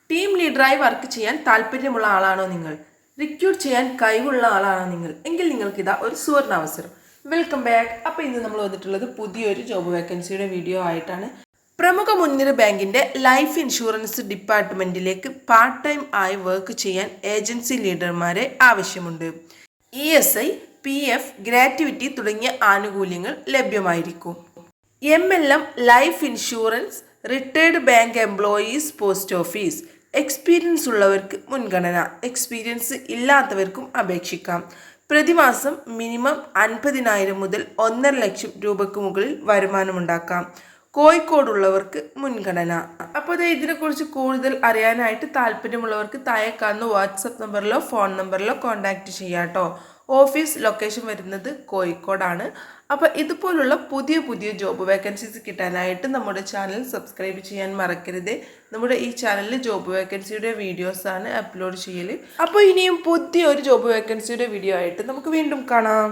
Team ലീഡറായി work ചെയ്യാൻ താല്പര്യമുള്ള ആളാണോ നിങ്ങൾ? റിക്രൂട്ട് ചെയ്യാൻ കഴിവുള്ള ആളാണോ നിങ്ങൾ? എങ്കിൽ നിങ്ങൾക്ക് ഇതാ ഒരു സുവർണ അവസരം. Welcome back. അപ്പോൾ ഇന്ന് നമ്മൾ വന്നിട്ടുള്ളത് പുതിയൊരു ജോബ് വേക്കൻസിയുടെ വീഡിയോ ആയിട്ടാണ്. പ്രമുഖ മുൻനിര ബാങ്കിന്റെ ലൈഫ് ഇൻഷുറൻസ് ഡിപ്പാർട്ട്മെന്റിലേക്ക് പാർട്ട് ടൈം ആയി വർക്ക് ചെയ്യാൻ ഏജൻസി ലീഡർമാരെ ആവശ്യമുണ്ട്. ESI, PF, ഗ്രാറ്റുവിറ്റി തുടങ്ങിയ ആനുകൂല്യങ്ങൾ ലഭ്യമായിരിക്കും. MLM life insurance, retired bank employees, post office. Experience ഉള്ളവർക്ക് മുൻഗണന, എക്സ്പീരിയൻസ് ഇല്ലാത്തവർക്കും അപേക്ഷിക്കാം. പ്രതിമാസം മിനിമം 50,000 മുതൽ 1,50,000 രൂപയ്ക്ക് മുകളിൽ വരുമാനമുണ്ടാക്കാം. കോഴിക്കോടുള്ളവർക്ക് മുൻഗണന. അപ്പോൾ ഇതിനെക്കുറിച്ച് കൂടുതൽ അറിയാനായിട്ട് താല്പര്യമുള്ളവർക്ക് താഴെ കാണുന്ന വാട്സപ്പ് നമ്പറിലോ ഫോൺ നമ്പറിലോ കോൺടാക്റ്റ് ചെയ്യാം കേട്ടോ. ഓഫീസ് ലൊക്കേഷൻ വരുന്നത് കോഴിക്കോടാണ്. അപ്പോൾ ഇതുപോലുള്ള പുതിയ ജോബ് വേക്കൻസീസ് കിട്ടാനായിട്ട് നമ്മുടെ ചാനൽ സബ്സ്ക്രൈബ് ചെയ്യാൻ മറക്കരുത്. നമ്മുടെ ഈ ചാനലിൽ ജോബ് വേക്കൻസിയുടെ വീഡിയോസാണ് അപ്ലോഡ് ചെയ്യൽ. അപ്പോൾ ഇനിയും പുതിയൊരു ജോബ് വേക്കൻസിയുടെ വീഡിയോ ആയിട്ട് നമുക്ക് വീണ്ടും കാണാം.